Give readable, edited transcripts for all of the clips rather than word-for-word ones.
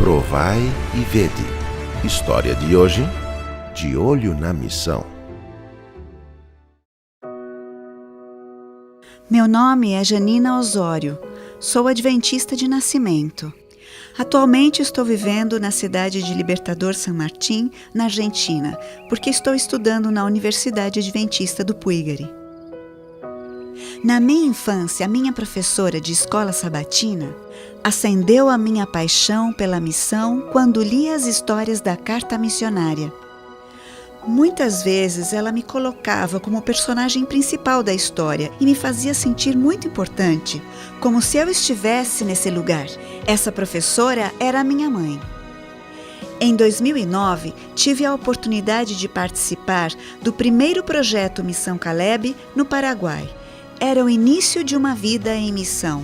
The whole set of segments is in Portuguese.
Provai e vede. História de hoje, de olho na missão. Meu nome é Janina Osório, sou adventista de nascimento. Atualmente estou vivendo na cidade de Libertador San Martín, na Argentina, porque estou estudando na Universidade Adventista do Puigari. Na minha infância, a minha professora de escola sabatina acendeu a minha paixão pela missão quando li as histórias da carta missionária. Muitas vezes ela me colocava como personagem principal da história e me fazia sentir muito importante, como se eu estivesse nesse lugar. Essa professora era a minha mãe. Em 2009, tive a oportunidade de participar do primeiro projeto Missão Caleb no Paraguai. Era o início de uma vida em missão.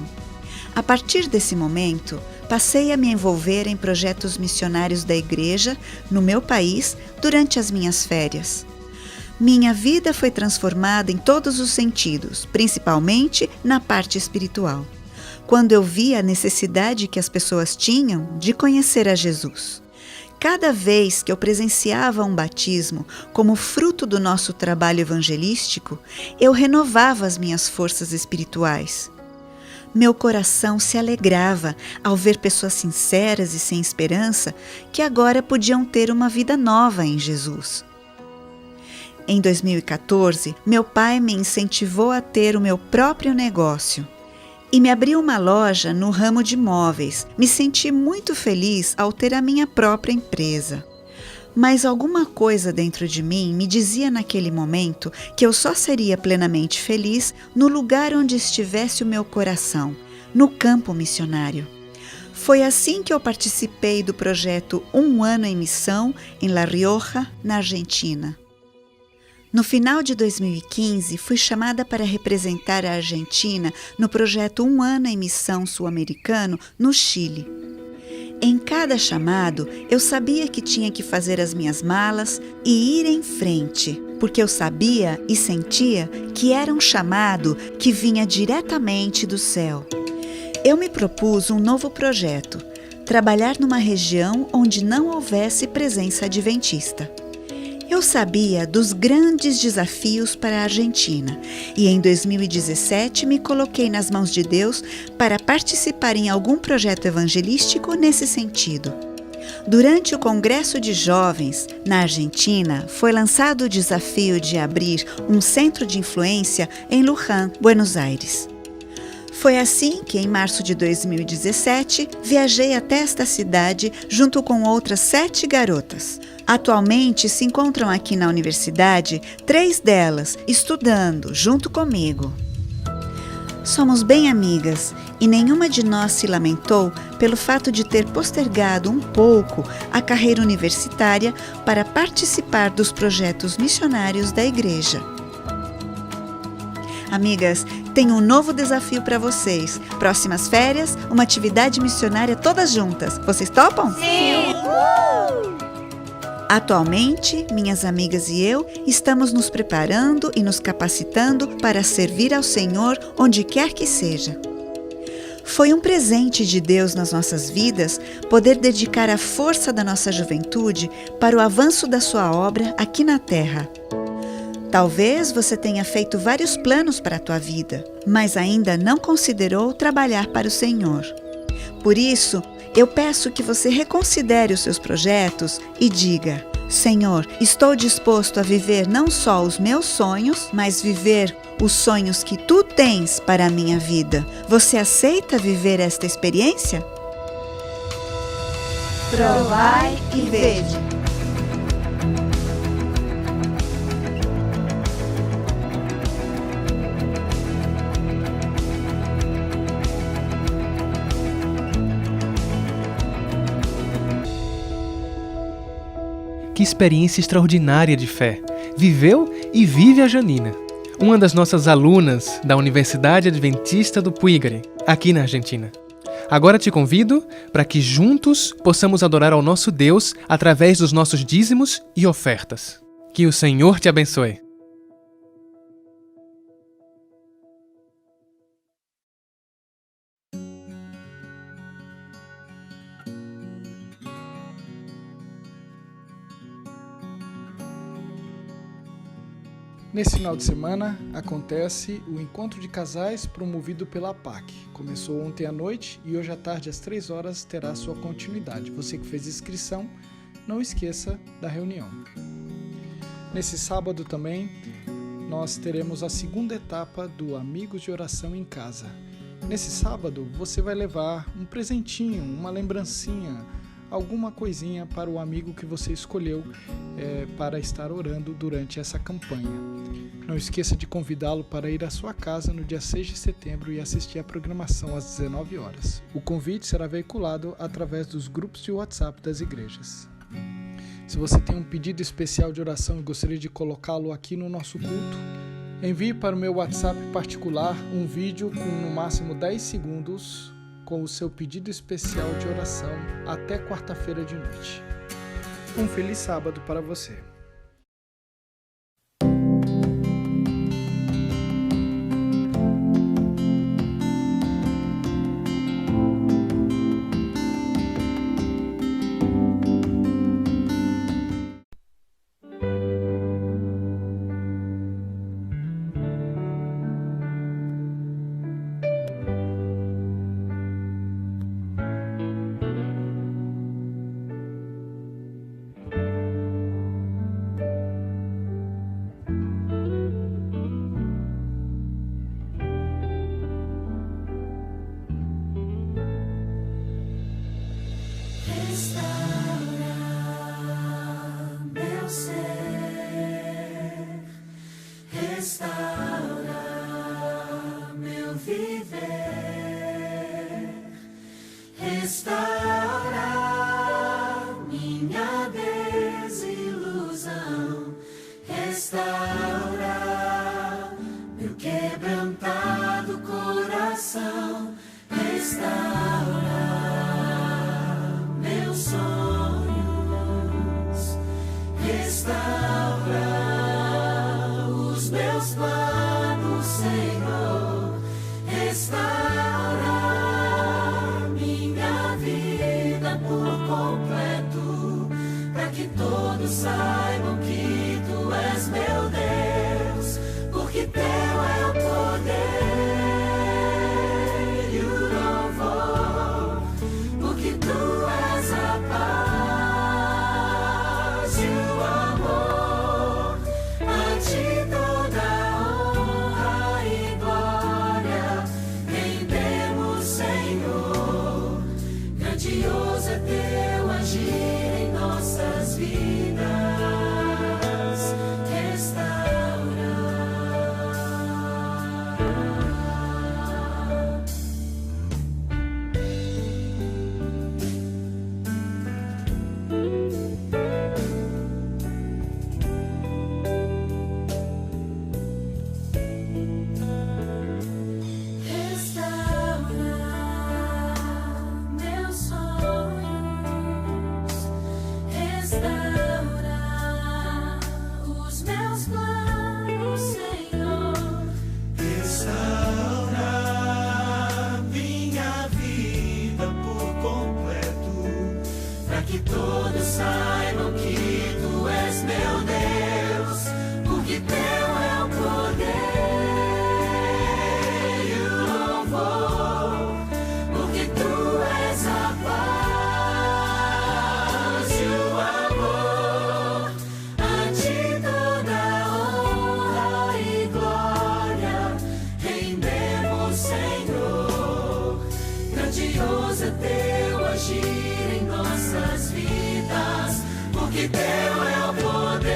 A partir desse momento, passei a me envolver em projetos missionários da igreja no meu país durante as minhas férias. Minha vida foi transformada em todos os sentidos, principalmente na parte espiritual, quando eu vi a necessidade que as pessoas tinham de conhecer a Jesus. Cada vez que eu presenciava um batismo como fruto do nosso trabalho evangelístico, eu renovava as minhas forças espirituais. Meu coração se alegrava ao ver pessoas sinceras e sem esperança que agora podiam ter uma vida nova em Jesus. Em 2014, meu pai me incentivou a ter o meu próprio negócio e me abriu uma loja no ramo de móveis. Me senti muito feliz ao ter a minha própria empresa. Mas alguma coisa dentro de mim me dizia naquele momento que eu só seria plenamente feliz no lugar onde estivesse o meu coração, no campo missionário. Foi assim que eu participei do projeto Um Ano em Missão em La Rioja, na Argentina. No final de 2015, fui chamada para representar a Argentina no projeto Um Ano em Missão Sul-Americano, no Chile. Em cada chamado, eu sabia que tinha que fazer as minhas malas e ir em frente, porque eu sabia e sentia que era um chamado que vinha diretamente do céu. Eu me propus um novo projeto, trabalhar numa região onde não houvesse presença adventista. Eu sabia dos grandes desafios para a Argentina e em 2017 me coloquei nas mãos de Deus para participar em algum projeto evangelístico nesse sentido. Durante o Congresso de Jovens na Argentina, foi lançado o desafio de abrir um centro de influência em Luján, Buenos Aires. Foi assim que, em março de 2017, viajei até esta cidade junto com outras 7 garotas. Atualmente se encontram aqui na universidade 3 delas, estudando junto comigo. Somos bem amigas e nenhuma de nós se lamentou pelo fato de ter postergado um pouco a carreira universitária para participar dos projetos missionários da igreja. Amigas, tenho um novo desafio para vocês. Próximas férias, uma atividade missionária todas juntas. Vocês topam? Sim! Atualmente, minhas amigas e eu estamos nos preparando e nos capacitando para servir ao Senhor onde quer que seja. Foi um presente de Deus nas nossas vidas poder dedicar a força da nossa juventude para o avanço da sua obra aqui na Terra. Talvez você tenha feito vários planos para a tua vida, mas ainda não considerou trabalhar para o Senhor. Por isso, eu peço que você reconsidere os seus projetos e diga: Senhor, estou disposto a viver não só os meus sonhos, mas viver os sonhos que Tu tens para a minha vida. Você aceita viver esta experiência? Provai e vede. Que experiência extraordinária de fé! Viveu e vive a Janina, uma das nossas alunas da Universidade Adventista do Puigari, aqui na Argentina. Agora te convido para que juntos possamos adorar ao nosso Deus através dos nossos dízimos e ofertas. Que o Senhor te abençoe. Nesse final de semana acontece o encontro de casais promovido pela APAC. Começou ontem à noite e hoje à tarde às 3 horas terá sua continuidade. Você que fez inscrição, não esqueça da reunião. Nesse sábado também nós teremos a segunda etapa do Amigos de Oração em Casa. Nesse sábado você vai levar um presentinho, uma lembrancinha, alguma coisinha para o amigo que você escolheu para estar orando durante essa campanha. Não esqueça de convidá-lo para ir à sua casa no dia 6 de setembro e assistir à programação às 19 horas. O convite será veiculado através dos grupos de WhatsApp das igrejas. Se você tem um pedido especial de oração e gostaria de colocá-lo aqui no nosso culto, envie para o meu WhatsApp particular um vídeo com no máximo 10 segundos com o seu pedido especial de oração até quarta-feira de noite. Um feliz sábado para você. Restaurar minha desilusão, restaurar meu quebrantado coração, restaurar meus sonhos, restaurar os meus planos, Senhor, restaurar por completo, para que todos saibam que Tu és meu Deus, porque Teu é o poder e o louvor, porque Tu és a paz e o amor. A Ti toda honra e glória rendemos, Senhor. Grandioso é Teu agir em nossas vidas, que todos saibam que Tu és meu Deus, porque Teu é o poder e o louvor, porque Tu és a paz e o amor. A Ti toda honra e glória rendemos, Senhor. Grandioso é Teu agir em nossas vidas, porque Teu é o poder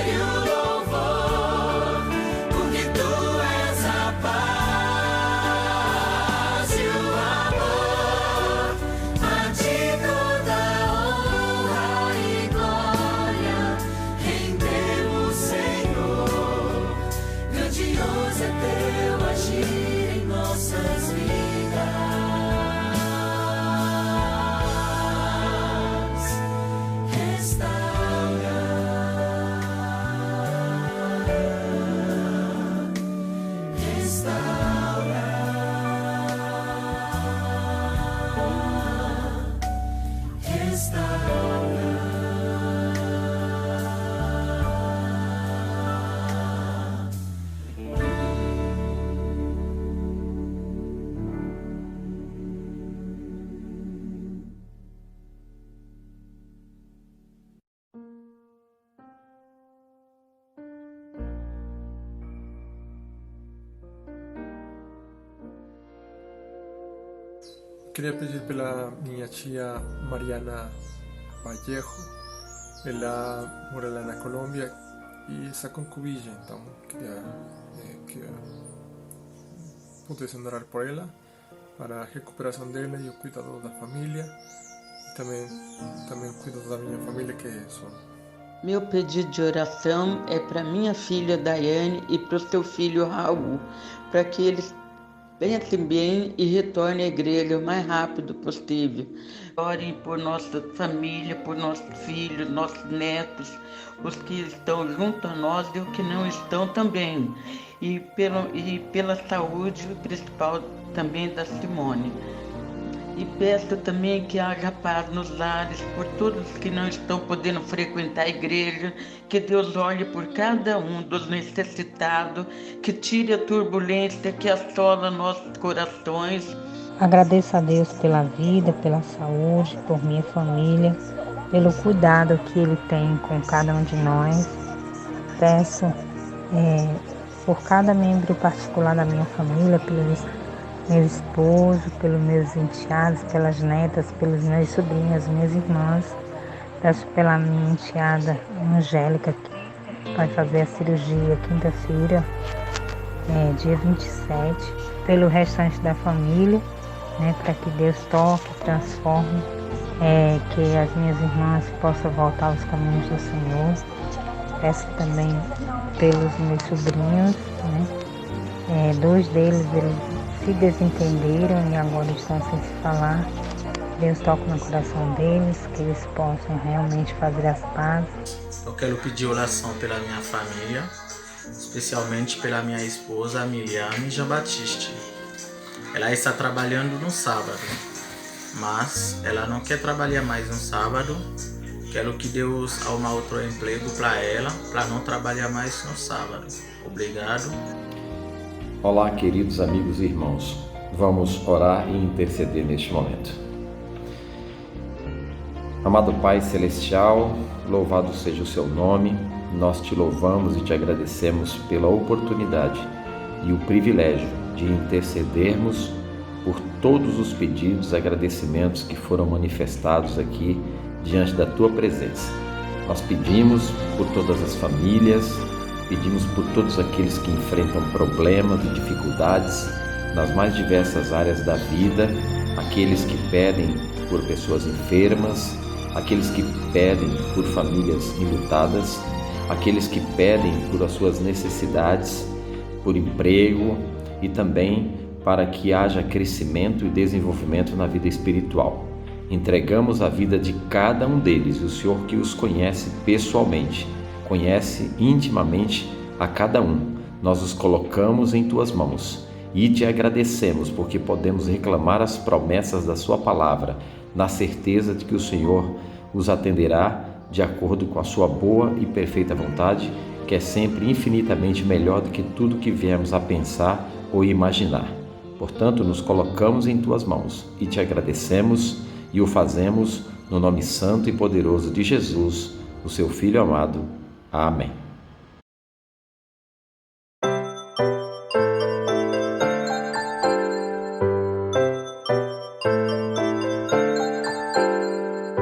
e o louvor, porque Tu és a paz e o amor. A Ti toda honra e glória rendemos, Senhor. Grandioso é Teu agir em nossas vidas. Restaura. queria pedir pela minha tia Mariana Vallejo. Ela mora lá na Colômbia e está com Covid, então queria que pudessem orar por ela, para a recuperação dela e o cuidado da família, e também o cuidado da minha família, que é só. Meu pedido de oração é para minha filha Daiane e para o seu filho Raul, para que eles pensem bem e retornem à igreja o mais rápido possível. Orem por nossa família, por nossos filhos, nossos netos, os que estão junto a nós e os que não estão também. E pela saúde principal também da Simone. E peço também que haja paz nos lares, por todos que não estão podendo frequentar a igreja, que Deus olhe por cada um dos necessitados, que tire a turbulência que assola nossos corações. Agradeço a Deus pela vida, pela saúde, por minha família, pelo cuidado que Ele tem com cada um de nós. Peço por cada membro particular da minha família, pelos meu esposo, pelos meus enteados, pelas netas, pelos meus sobrinhos, minhas irmãs. Peço pela minha enteada Angélica, que vai fazer a cirurgia quinta-feira, dia 27. Pelo restante da família, para que Deus toque, transforme, que as minhas irmãs possam voltar aos caminhos do Senhor. Peço também pelos meus sobrinhos, dois deles eles se desentenderam e agora estão sem se falar. Deus toque no coração deles, que eles possam realmente fazer as pazes. Eu quero pedir oração pela minha família, especialmente pela minha esposa Miliane Jean Batiste. Ela está trabalhando no sábado, mas ela não quer trabalhar mais no sábado. Quero que Deus arrume outro emprego para ela, para não trabalhar mais no sábado. Obrigado. Olá, queridos amigos e irmãos. Vamos orar e interceder neste momento. Amado Pai Celestial, louvado seja o seu nome. Nós te louvamos e te agradecemos pela oportunidade e o privilégio de intercedermos por todos os pedidos e agradecimentos que foram manifestados aqui diante da tua presença. Nós pedimos por todas as famílias, pedimos por todos aqueles que enfrentam problemas e dificuldades nas mais diversas áreas da vida, aqueles que pedem por pessoas enfermas, aqueles que pedem por famílias enlutadas, aqueles que pedem por as suas necessidades, por emprego e também para que haja crescimento e desenvolvimento na vida espiritual. Entregamos a vida de cada um deles, o Senhor que os conhece pessoalmente, conhece intimamente a cada um. Nós os colocamos em tuas mãos e te agradecemos porque podemos reclamar as promessas da sua palavra, na certeza de que o Senhor os atenderá de acordo com a sua boa e perfeita vontade, que é sempre infinitamente melhor do que tudo que viemos a pensar ou imaginar. Portanto, nos colocamos em tuas mãos e te agradecemos e o fazemos no nome santo e poderoso de Jesus, o seu Filho amado. Amém.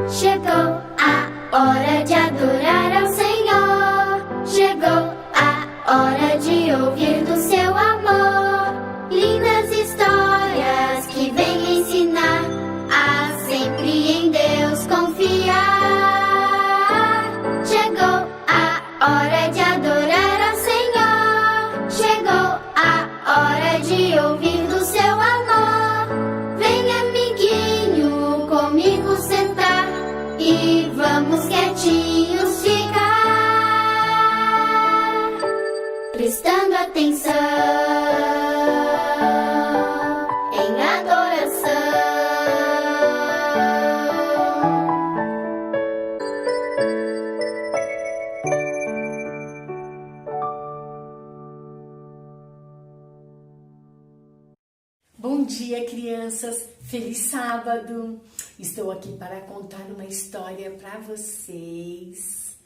Chegou a hora de adorar ao Senhor. Chegou a hora de ouvir do seu amor. Lindas histórias que vêm ensinar a sempre em Deus confiar. Chegou a hora de adorar ao Senhor. Chegou a hora de ouvir do seu amor. Vem, amiguinho, comigo sentar e vamos quietinhos ficar, prestando atenção em adoração. Bom dia, crianças! Feliz sábado! Estou aqui para contar uma história para vocês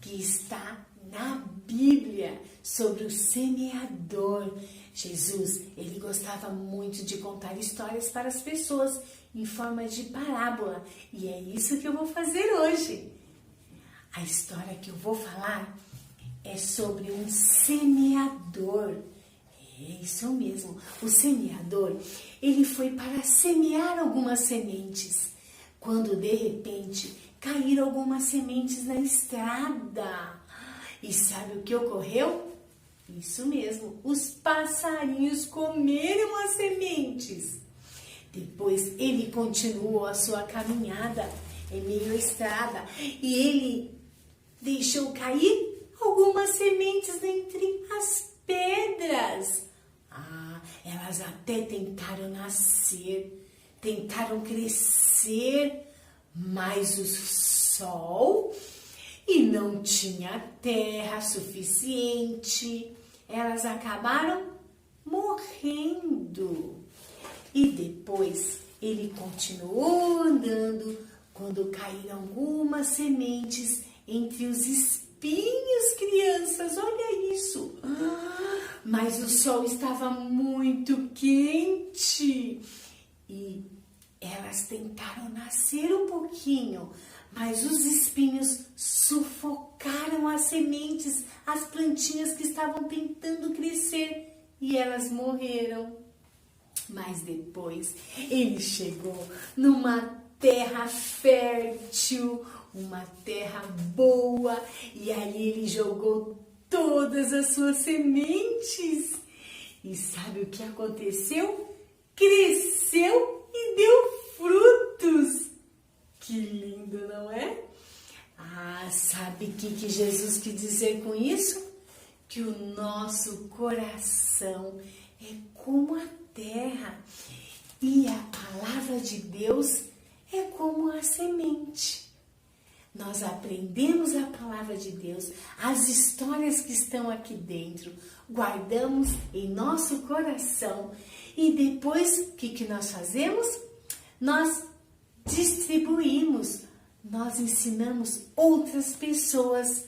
que está na Bíblia sobre o semeador. Jesus, ele gostava muito de contar histórias para as pessoas em forma de parábola, e é isso que eu vou fazer hoje. A história que eu vou falar é sobre um semeador. É isso mesmo, o semeador, ele foi para semear algumas sementes, quando de repente caíram algumas sementes na estrada. E sabe o que ocorreu? Isso mesmo, os passarinhos comeram as sementes. Depois ele continuou a sua caminhada em meio à estrada e ele deixou cair algumas sementes entre as pedras. Elas até tentaram nascer, tentaram crescer, mas o sol e não tinha terra suficiente. Elas acabaram morrendo. E depois ele continuou andando quando caíram algumas sementes entre os espinhos, crianças. Olha isso! Mas o sol estava muito quente e elas tentaram nascer um pouquinho, mas os espinhos sufocaram as sementes, as plantinhas que estavam tentando crescer, e elas morreram. Mas depois ele chegou numa terra fértil, uma terra boa, e ali ele jogou todas as suas sementes. E sabe o que aconteceu? Cresceu e deu frutos. Que lindo, não é? Sabe o que Jesus quis dizer com isso? Que o nosso coração é como a terra e a palavra de Deus é como a semente. Nós aprendemos a palavra de Deus, as histórias que estão aqui dentro, guardamos em nosso coração e depois o que nós fazemos? Nós distribuímos, nós ensinamos outras pessoas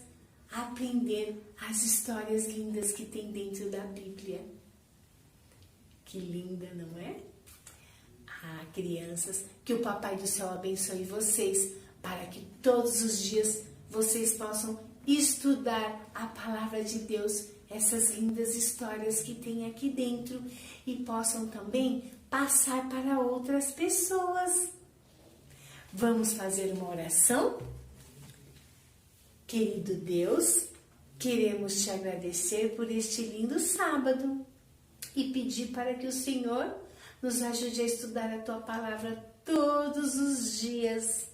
a aprender as histórias lindas que tem dentro da Bíblia. Que linda, não é? Crianças, que o Papai do Céu abençoe vocês, para que todos os dias vocês possam estudar a palavra de Deus, essas lindas histórias que tem aqui dentro, e possam também passar para outras pessoas. Vamos fazer uma oração? Querido Deus, queremos te agradecer por este lindo sábado e pedir para que o Senhor nos ajude a estudar a tua palavra todos os dias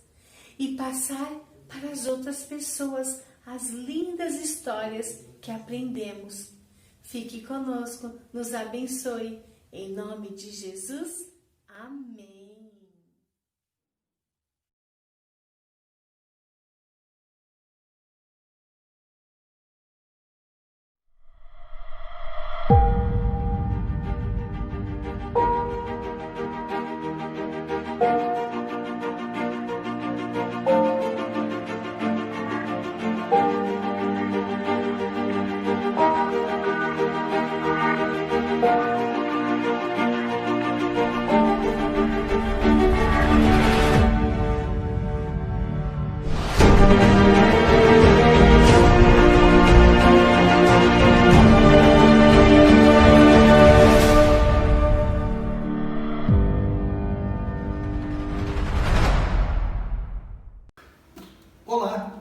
e passar para as outras pessoas as lindas histórias que aprendemos. Fique conosco, nos abençoe. Em nome de Jesus, amém. Olá!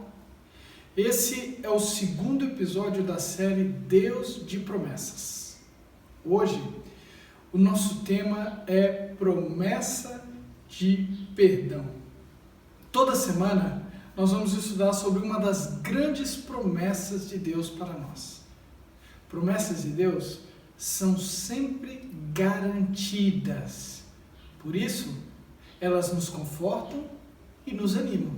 Esse é o segundo episódio da série Deus de Promessas. Hoje, o nosso tema é promessa de perdão. Toda semana, nós vamos estudar sobre uma das grandes promessas de Deus para nós. Promessas de Deus são sempre garantidas. Por isso, elas nos confortam e nos animam.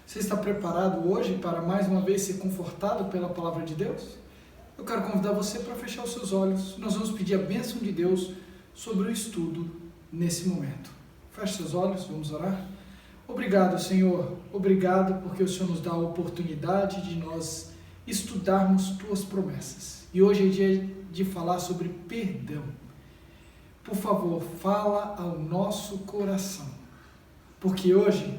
Você está preparado hoje para mais uma vez ser confortado pela palavra de Deus? Eu quero convidar você para fechar os seus olhos. Nós vamos pedir a bênção de Deus sobre o estudo nesse momento. Feche seus olhos, vamos orar. Obrigado, Senhor. Obrigado porque o Senhor nos dá a oportunidade de nós estudarmos tuas promessas. E hoje é dia de falar sobre perdão. Por favor, fala ao nosso coração. Porque hoje,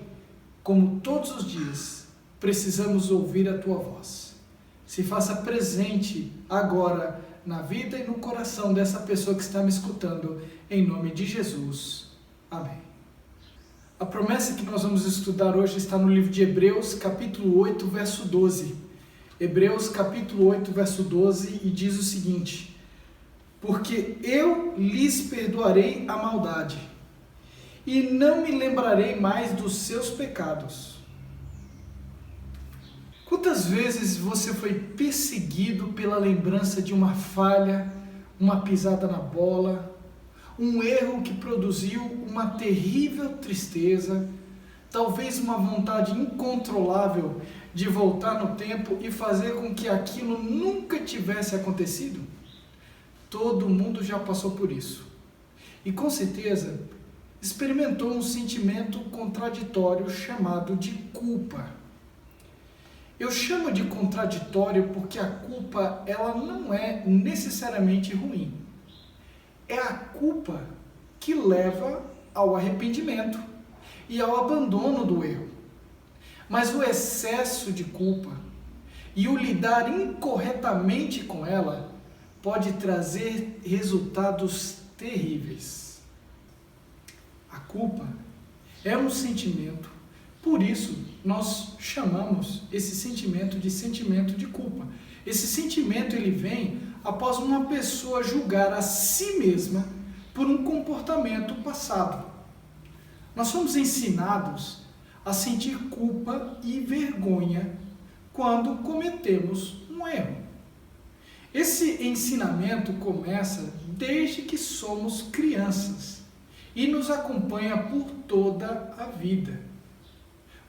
como todos os dias, precisamos ouvir a tua voz. Se faça presente agora na vida e no coração dessa pessoa que está me escutando, em nome de Jesus. Amém. A promessa que nós vamos estudar hoje está no livro de Hebreus, capítulo 8, verso 12. Hebreus, capítulo 8, verso 12, e diz o seguinte: porque eu lhes perdoarei a maldade, e não me lembrarei mais dos seus pecados. Quantas vezes você foi perseguido pela lembrança de uma falha, uma pisada na bola, um erro que produziu uma terrível tristeza, talvez uma vontade incontrolável de voltar no tempo e fazer com que aquilo nunca tivesse acontecido? Todo mundo já passou por isso. E com certeza experimentou um sentimento contraditório chamado de culpa. Eu chamo de contraditório porque a culpa, ela não é necessariamente ruim. É a culpa que leva ao arrependimento e ao abandono do erro. Mas o excesso de culpa e o lidar incorretamente com ela pode trazer resultados terríveis. A culpa é um sentimento, por isso nós chamamos esse sentimento de culpa. Esse sentimento ele vem após uma pessoa julgar a si mesma por um comportamento passado. Nós somos ensinados a sentir culpa e vergonha quando cometemos um erro. Esse ensinamento começa desde que somos crianças e nos acompanha por toda a vida.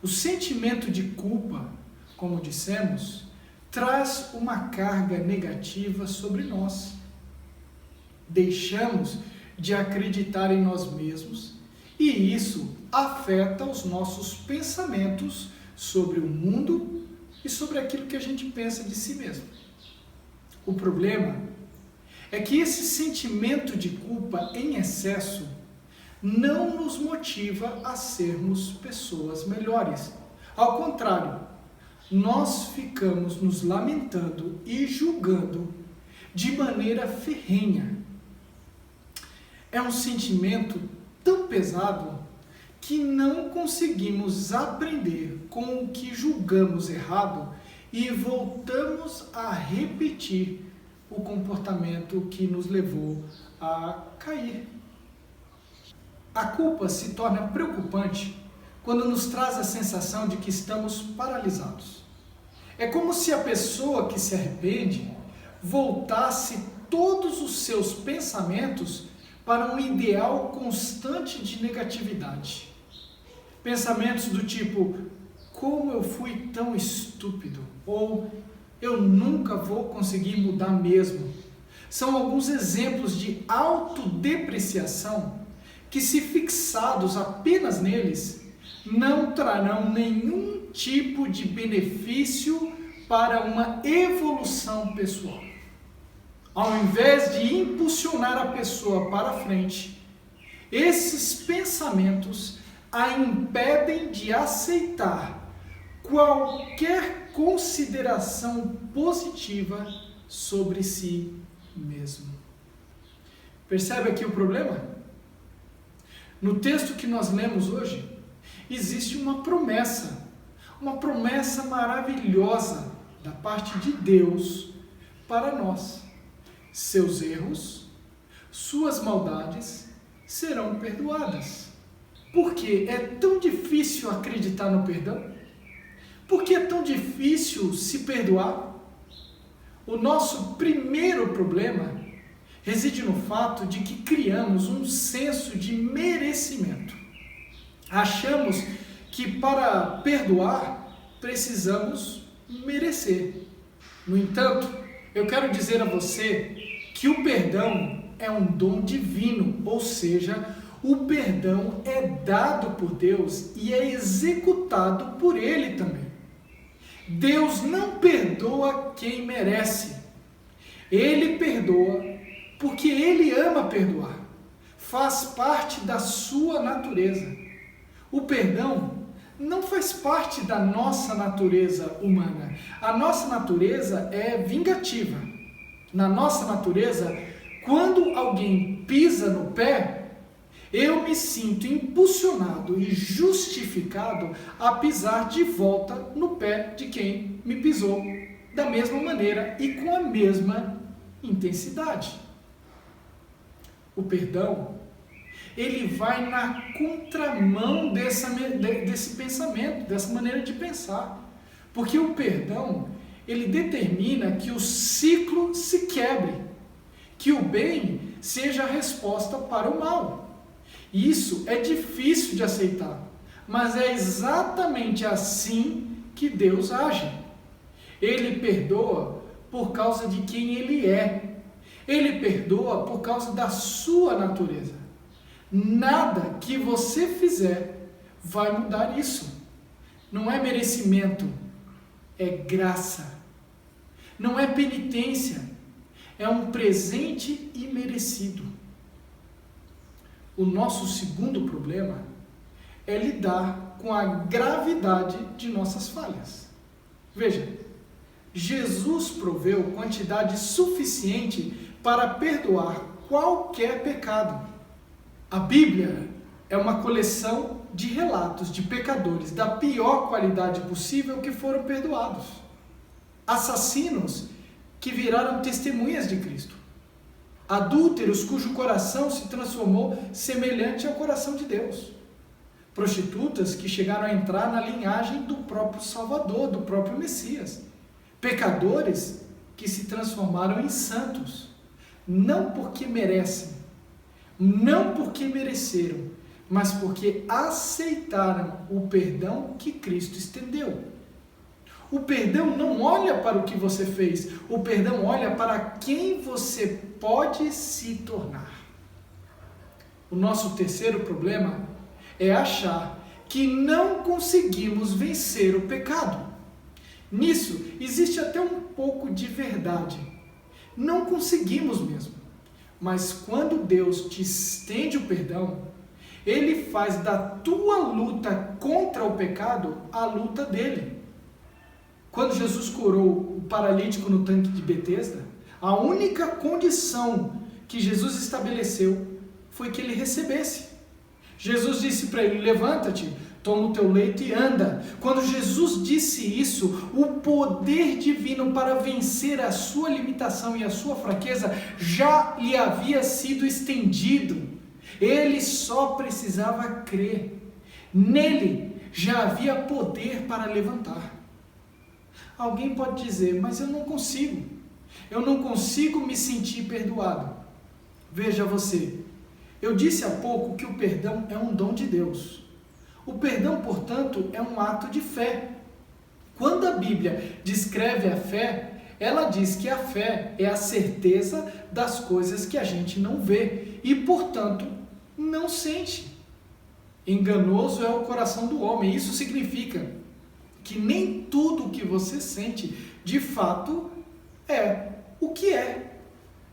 O sentimento de culpa, como dissemos, traz uma carga negativa sobre nós. Deixamos de acreditar em nós mesmos e isso afeta os nossos pensamentos sobre o mundo e sobre aquilo que a gente pensa de si mesmo. O problema é que esse sentimento de culpa em excesso não nos motiva a sermos pessoas melhores. Ao contrário, nós ficamos nos lamentando e julgando de maneira ferrenha. É um sentimento tão pesado que não conseguimos aprender com o que julgamos errado e voltamos a repetir o comportamento que nos levou a cair. A culpa se torna preocupante quando nos traz a sensação de que estamos paralisados. É como se a pessoa que se arrepende voltasse todos os seus pensamentos para um ideal constante de negatividade. Pensamentos do tipo, como eu fui tão estúpido, ou eu nunca vou conseguir mudar mesmo. São alguns exemplos de autodepreciação que, se fixados apenas neles, não trarão nenhum tipo de benefício para uma evolução pessoal. Ao invés de impulsionar a pessoa para frente, esses pensamentos a impedem de aceitar qualquer consideração positiva sobre si mesmo. Percebe aqui o problema? No texto que nós lemos hoje, existe uma promessa maravilhosa da parte de Deus para nós. Seus erros, suas maldades serão perdoadas. Por que é tão difícil acreditar no perdão? Por que é tão difícil se perdoar? O nosso primeiro problema reside no fato de que criamos um senso de merecimento. Achamos que para perdoar precisamos merecer. No entanto, eu quero dizer a você que o perdão é um dom divino, ou seja, o perdão é dado por Deus e é executado por Ele também. Deus não perdoa quem merece. Ele perdoa porque Ele ama perdoar. Faz parte da sua natureza. O perdão não faz parte da nossa natureza humana. A nossa natureza é vingativa. Na nossa natureza, quando alguém pisa no pé, eu me sinto impulsionado e justificado a pisar de volta no pé de quem me pisou, da mesma maneira e com a mesma intensidade. O perdão, ele vai na contramão desse pensamento, dessa maneira de pensar. Porque o perdão, ele determina que o ciclo se quebre, que o bem seja a resposta para o mal. Isso é difícil de aceitar, mas é exatamente assim que Deus age. Ele perdoa por causa de quem Ele é. Ele perdoa por causa da sua natureza. Nada que você fizer vai mudar isso. Não é merecimento, é graça. Não é penitência, é um presente imerecido. O nosso segundo problema é lidar com a gravidade de nossas falhas. Veja, Jesus proveu quantidade suficiente para perdoar qualquer pecado. A Bíblia é uma coleção de relatos de pecadores da pior qualidade possível que foram perdoados. Assassinos que viraram testemunhas de Cristo. Adúlteros cujo coração se transformou semelhante ao coração de Deus. Prostitutas que chegaram a entrar na linhagem do próprio Salvador, do próprio Messias. Pecadores que se transformaram em santos. Não porque merecem, não porque mereceram, mas porque aceitaram o perdão que Cristo estendeu. O perdão não olha para o que você fez, o perdão olha para quem você pode se tornar. O nosso terceiro problema é achar que não conseguimos vencer o pecado. Nisso existe até um pouco de verdade. Não conseguimos mesmo. Mas quando Deus te estende o perdão, Ele faz da tua luta contra o pecado a luta dele. Quando Jesus curou o paralítico no tanque de Betesda, a única condição que Jesus estabeleceu foi que ele recebesse. Jesus disse para ele: levanta-te, toma o teu leito e anda. Quando Jesus disse isso, o poder divino para vencer a sua limitação e a sua fraqueza já lhe havia sido estendido. Ele só precisava crer. Nele já havia poder para levantar. Alguém pode dizer: mas eu não consigo me sentir perdoado. Veja você, eu disse há pouco que o perdão é um dom de Deus. O perdão, portanto, é um ato de fé. Quando a Bíblia descreve a fé, ela diz que a fé é a certeza das coisas que a gente não vê e, portanto, não sente. Enganoso é o coração do homem. Isso significa que nem tudo o que você sente, de fato, é o que é.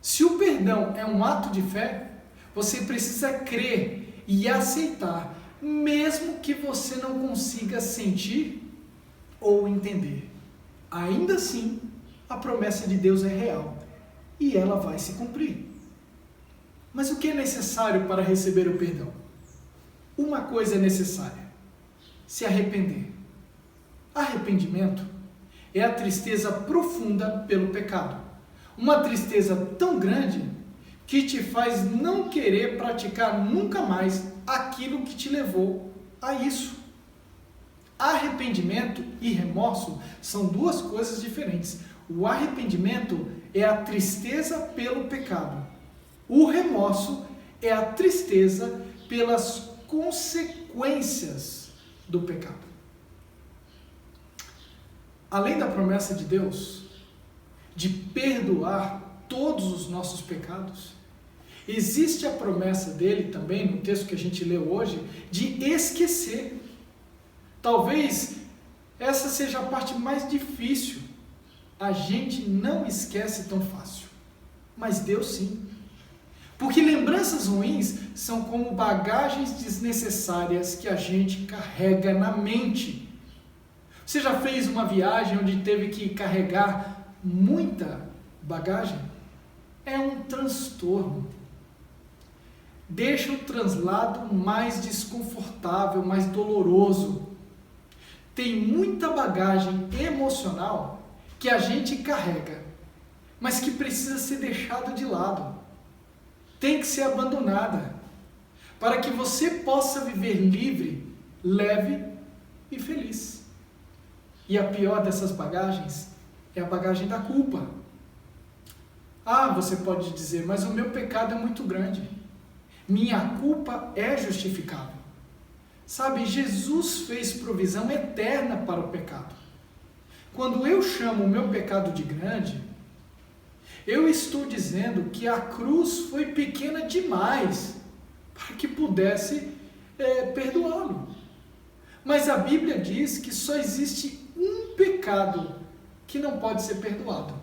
Se o perdão é um ato de fé, você precisa crer e aceitar, mesmo que você não consiga sentir ou entender. Ainda assim, a promessa de Deus é real e ela vai se cumprir. Mas o que é necessário para receber o perdão? Uma coisa é necessária: se arrepender. Arrependimento é a tristeza profunda pelo pecado. Uma tristeza tão grande que te faz não querer praticar nunca mais aquilo que te levou a isso. Arrependimento e remorso são duas coisas diferentes. O arrependimento é a tristeza pelo pecado. O remorso é a tristeza pelas consequências do pecado. Além da promessa de Deus de perdoar todos os nossos pecados, existe a promessa dele também, no texto que a gente leu hoje, de esquecer. Talvez essa seja a parte mais difícil. A gente não esquece tão fácil, mas Deus sim. Porque lembranças ruins são como bagagens desnecessárias que a gente carrega na mente. Você já fez uma viagem onde teve que carregar muita bagagem? É um transtorno. Deixa o translado mais desconfortável, mais doloroso. Tem muita bagagem emocional que a gente carrega, mas que precisa ser deixada de lado. Tem que ser abandonada, para que você possa viver livre, leve e feliz. E a pior dessas bagagens é a bagagem da culpa. Ah, você pode dizer, mas o meu pecado é muito grande. Minha culpa é justificável. Sabe, Jesus fez provisão eterna para o pecado. Quando eu chamo o meu pecado de grande, eu estou dizendo que a cruz foi pequena demais para que pudesse perdoá-lo. Mas a Bíblia diz que só existe um pecado que não pode ser perdoado.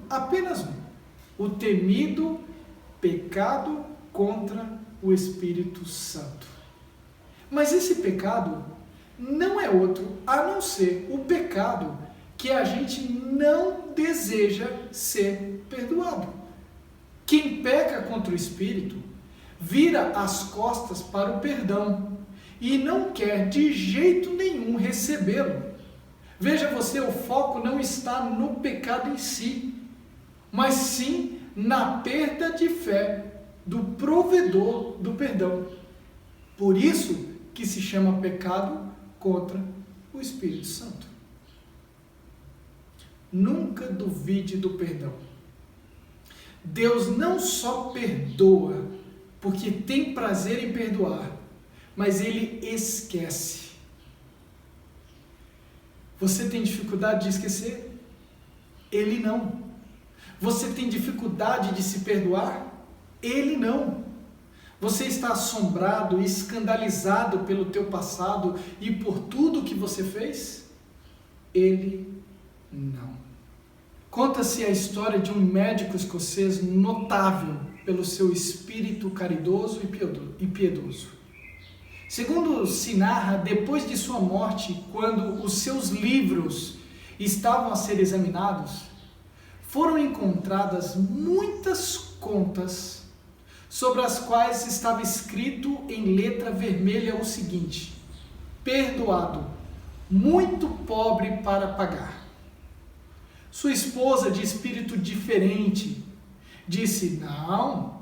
Apenas um. O temido pecado contra o Espírito Santo. Mas esse pecado não é outro a não ser o pecado que a gente não deseja ser perdoado. Quem peca contra o Espírito vira as costas para o perdão e não quer de jeito nenhum recebê-lo. Veja você, o foco não está no pecado em si, mas sim na perda de fé do provedor do perdão. Por isso que se chama pecado contra o Espírito Santo. Nunca duvide do perdão. Deus não só perdoa porque tem prazer em perdoar, mas Ele esquece. Você tem dificuldade de esquecer? Ele não. Você tem dificuldade de se perdoar? Ele não. Você está assombrado e escandalizado pelo teu passado e por tudo que você fez? Ele não. Conta-se a história de um médico escocês notável pelo seu espírito caridoso e piedoso. Segundo se narra, depois de sua morte, quando os seus livros estavam a ser examinados, foram encontradas muitas contas sobre as quais estava escrito em letra vermelha o seguinte: perdoado, muito pobre para pagar. Sua esposa, de espírito diferente, disse: não,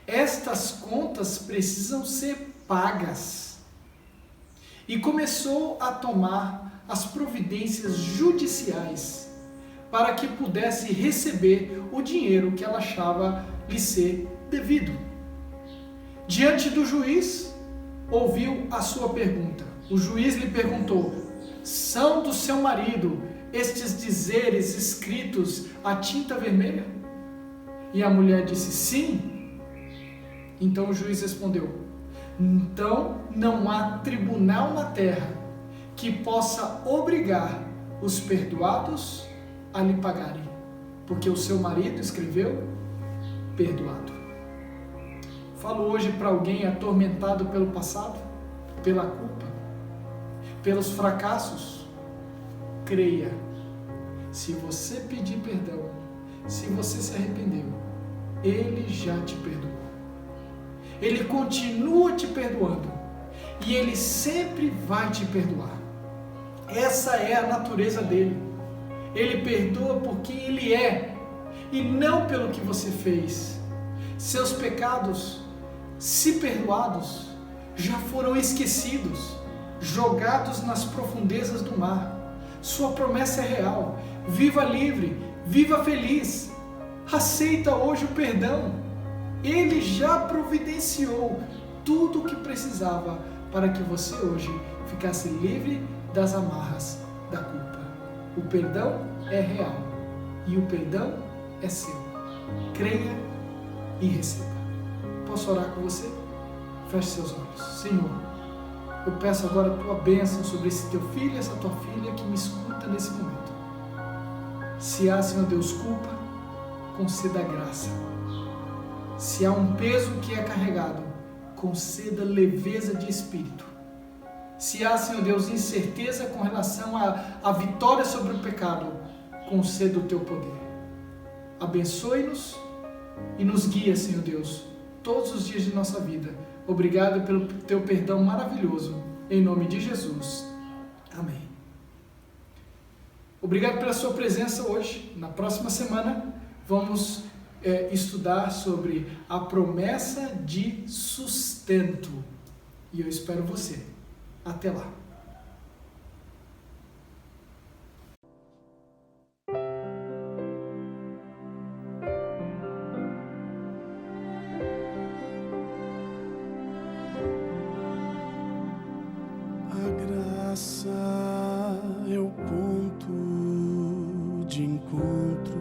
estas contas precisam ser pagas. E começou a tomar as providências judiciais para que pudesse receber o dinheiro que ela achava lhe ser devido. Diante do juiz, ouviu a sua pergunta. O juiz lhe perguntou: são do seu marido estes dizeres escritos a tinta vermelha? E a mulher disse: sim. Então o juiz respondeu: então não há tribunal na terra que possa obrigar os perdoados a lhe pagarem, porque o seu marido escreveu perdoado. Falo hoje para alguém atormentado pelo passado, pela culpa, pelos fracassos. Creia, se você pedir perdão, se você se arrependeu, Ele já te perdoou. Ele continua te perdoando e Ele sempre vai te perdoar. Essa é a natureza dele. Ele perdoa por quem Ele é e não pelo que você fez. Seus pecados, se perdoados, já foram esquecidos, jogados nas profundezas do mar. Sua promessa é real. Viva livre, viva feliz. Aceita hoje o perdão. Ele já providenciou tudo o que precisava para que você hoje ficasse livre das amarras da culpa. O perdão é real e o perdão é seu. Creia e receba. Posso orar com você? Feche seus olhos. Senhor, Eu peço agora a tua bênção sobre esse teu filho e essa tua filha que me escuta nesse momento. Se há, Senhor Deus, culpa, conceda graça. Se há um peso que é carregado, conceda leveza de espírito. Se há, Senhor Deus, incerteza com relação à vitória sobre o pecado, conceda o teu poder. Abençoe-nos e nos guia, Senhor Deus, todos os dias de nossa vida. Obrigado pelo teu perdão maravilhoso. Em nome de Jesus. Amém. Obrigado pela sua presença hoje. Na próxima semana vamos estudar sobre a promessa de sustento. E eu espero você. Até lá. É o ponto de encontro,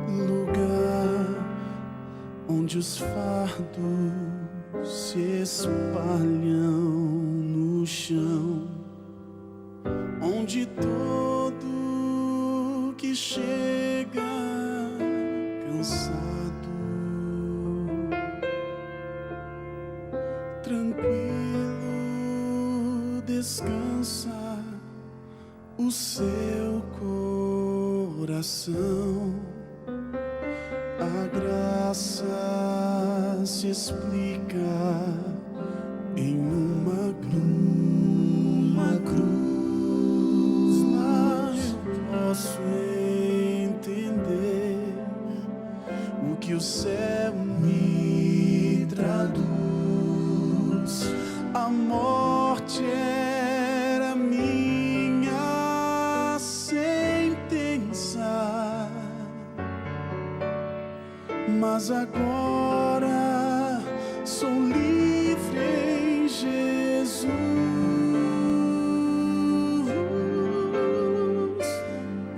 lugar onde os fardos se espalham no chão, onde todo que chega cansado, tranquilo, descansa o seu coração. A graça se explica em uma cruz. Mas posso entender o que o céu me traduz. A morte era minha sentença, mas agora sou livre em Jesus.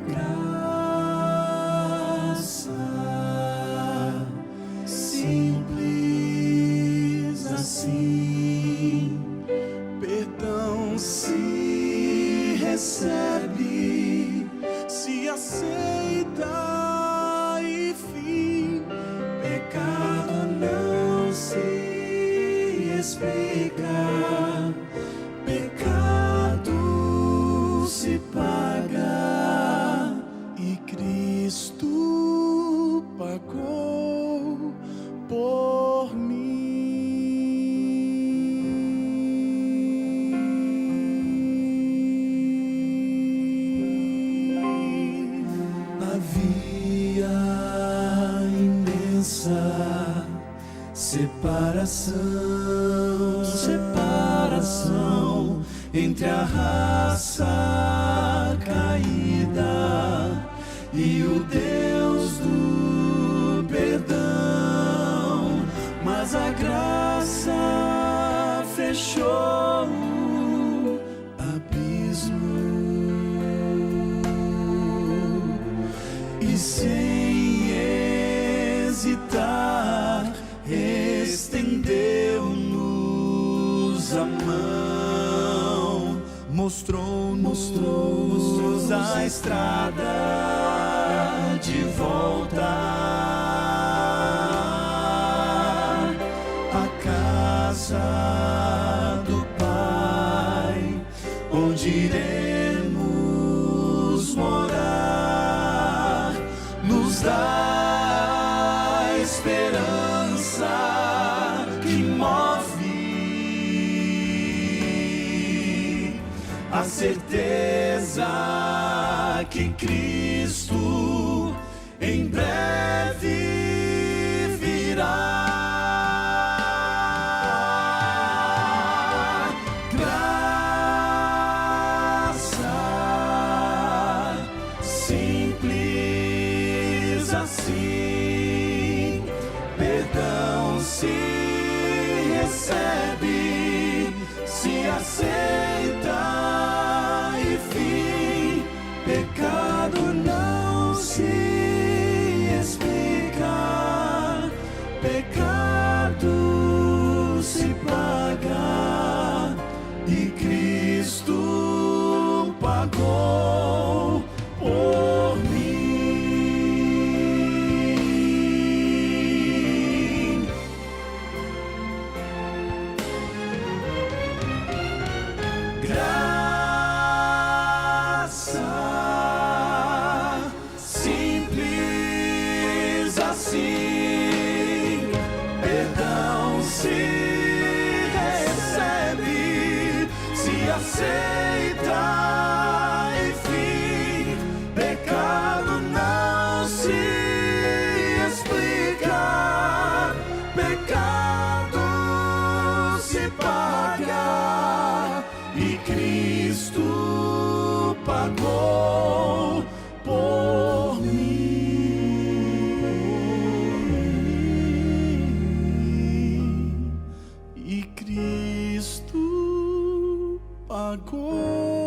Graça simples assim, perdão se recebe, se aceita e fim. Pecado não se explica, pecado se paga e Cristo pagou por mim. Havia imensa separação entre a raça caída e o Deus do perdão, mas a graça fechou o abismo e sem hesitar estendeu-nos a mão, mostrou-nos a estrada de volta à casa do Pai, onde iremos morar. Nos dá esperança que move, a certeza que Cristo em breve virá. Graça simples assim, perdão se recebe, se aceita e fim. Pecado não se explica, pecado assim. Perdão se recebe, se aceita, enfim. Pecado não se explica, pecado se paga, e Cristo pagou por mim, e Cristo pagou.